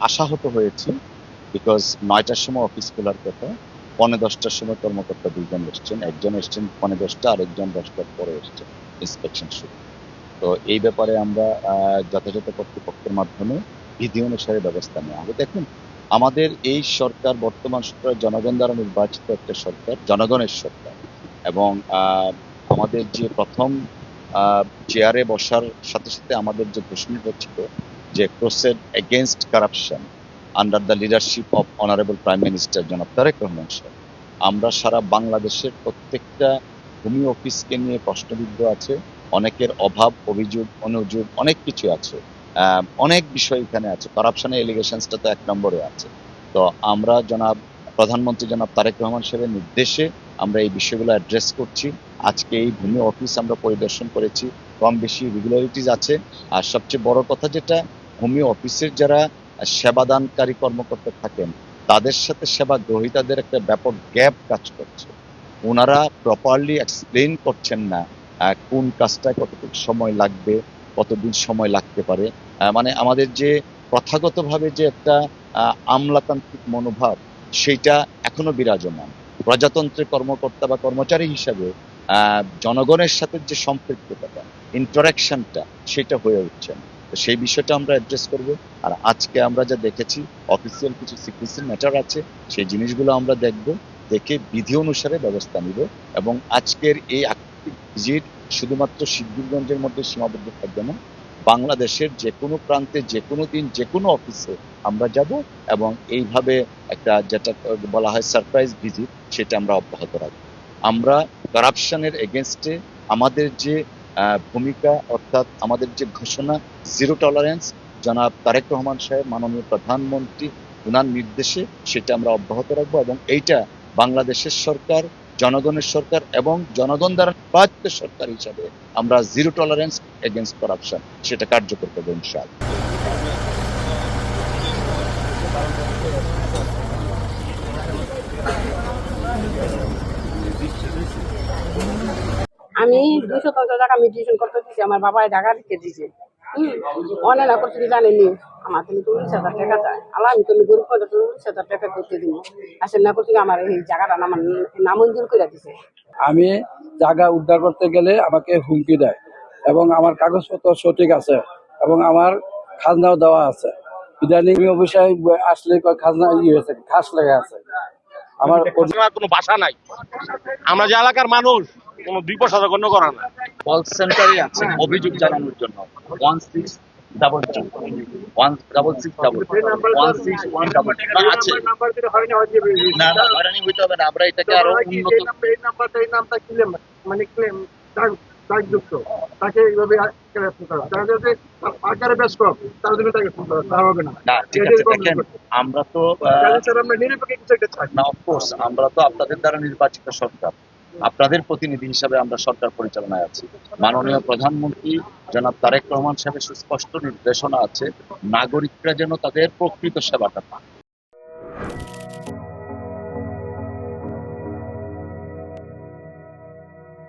আশাহত হয়েছি, বিকজ ৯টার সময় অফিস খোলার কথা, ১৫-১০টার সময় কর্মকর্তা দুইজন এসছেন, একজন এসছেন ১৫-১০টা, আরেকজন ১০টার পরে এসছেন ইন্সপেকশন শুরু। তো এই ব্যাপারে আমরা যথাযথ কর্তৃপক্ষের মাধ্যমে বিধি অনুসারে ব্যবস্থা নেওয়া হবে। দেখুন, আমাদের এই সরকার, বর্তমান সরকার জনগণ দ্বারা নির্বাচিত একটা সরকার, জনগণের সরকার। এবং আমাদের যে প্রথম চেয়ারে বসার সাথে সাথে আমাদের যে ঘোষণাটা ছিল যে crusade against corruption under the leadership of honourable prime minister জনাব তারেক রহমান সাহেব, আমরা সারা বাংলাদেশের প্রত্যেকটা ভূমি অফিসকে নিয়ে প্রশ্নবিদ্ধ আছে। অনেকের অভাব, অভিযোগ, অনুযোগ অনেক কিছু আছে, অনেক বিষয় এখানে আছে। কারাপশনের এলিগেশনসটা তো ১ নম্বরে আছে। তো আমরা প্রধানমন্ত্রী জনাব তারেক রহমান সাহেবের নির্দেশে আমরা এই বিষয়গুলো অ্যাড্রেস করছি। আজকে এই ভূমি অফিস আমরা পরিদর্শন করেছি, কম বেশি রেগুলারিটিস আছে। আর সবচেয়ে বড় কথা যেটা, ভূমি অফিসের যারা সেবাদানকারী কর্মকর্তা থাকেন, তাদের সাথে সেবা গ্রহীতাদের একটা ব্যাপক গ্যাপ কাজ করছে। ওনারা প্রপারলি এক্সপ্লেইন করছেন না কোন কাজটায় কতটুকু সময় লাগবে, কতদিন সময় লাগতে পারে। মানে আমাদের যে প্রথাগতভাবে যে একটা আমলাতান্ত্রিক মনোভাব, সেইটা এখনো বিরাজমান। প্রজাতন্ত্রের কর্মকর্তা বা কর্মচারী হিসাবে জনগণের সাথে যে সম্পৃক্ততাটা, ইন্টারাকশনটা, সেটা হয়ে উঠছে না। তো সেই বিষয়টা আমরা অ্যাড্রেস করব। আর আজকে আমরা যা দেখেছি, অফিসিয়াল কিছু সিক্রেসি ম্যাটার আছে, সেই জিনিসগুলো আমরা দেখব, দেখে বিধি অনুসারে ব্যবস্থা নিব। এবং আজকের এই আকস্মিক ভিজিট শুধুমাত্র সিদ্ধিরগঞ্জের মধ্যে সীমাবদ্ধ থাকবে না, বাংলাদেশের যে কোনো প্রান্তে, যে কোনো দিন, যে কোনো অফিসে আমরা যাব এবং এইভাবে একটা যেটা বলা হয় সারপ্রাইজ ভিজিট, সেটা আমরা অব্যাহত রাখব। আমরা কারাপশনের এগেনস্টে আমাদের যে ভূমিকা, অর্থাৎ আমাদের যে ঘোষণা জিরো টলারেন্স, জনাব তারেক রহমান সাহেব মাননীয় প্রধানমন্ত্রী ওনার নির্দেশে, সেটা আমরা অব্যাহত রাখবো। এবং এইটা বাংলাদেশের সরকার, জনগণের সরকার এবং জনগণ দ্বারা নির্বাচিত সরকার হিসাবে আমরা জিরো টলারেন্স এগেনস্ট করাপশন সেটা কার্যকর করবো ইনশাআল্লাহ। আমি 250 টাকা মিউটেশন করতে দিচ্ছি, আমার বাবা জায়গা দিতে দিছে। অনেক না করতে জানেনি, আমার তুমি 40,000 টাকা চায়। আল্লাহ, আমি তুমি গরিব 40,000 টাকা করতে দিব। আসলে না করতে আমার এই জায়গাটা নামঞ্জুর করে দিছে। আমি জায়গা উদ্ধার করতে গেলে আমাকে হুমকি দেয় এবং আমার কাগজপত্র সঠিক আছে এবং আমার খাজনাও দেওয়া আছে। ইদানিং অফিসে আসলে খাজনা হয়েছে, খাস লেগে আছে। আমার কোনো বাসা নাই, আমরা যে এলাকার মানুষ কোনো 2 পয়সা গণ্য করা না। কল সেন্টারে আছে অভিযোগ জানানোর জন্য 1600 1600 আছে। না না, হয়রানি হইতে হবে না, আমরা এটাকে আরো উন্নত। এই নামটা ক্লেম, মানে ক্লেম দাগযুক্ত, তাকে এইভাবে তারা যদি আকারে বেশ কম, তার জন্য তাকে ফোন করা হবে না। না, ঠিক আছে, দেখেন আমরা তো আমরা নিরপেক্ষ কিছু একটা চাই না, অফকোর্স আমরা তো আপনাদের দ্বারা নির্বাচিত সরকার, আপনাদের প্রতিনিধি হিসাবে আমরা সরকার পরিচালনায় আছি। মাননীয় প্রধানমন্ত্রী জনাব তারেক রহমান সাহেবের সুস্পষ্ট নির্দেশনা আছে, নাগরিকরা যেন তাদের প্রকৃত সেবাটা পান।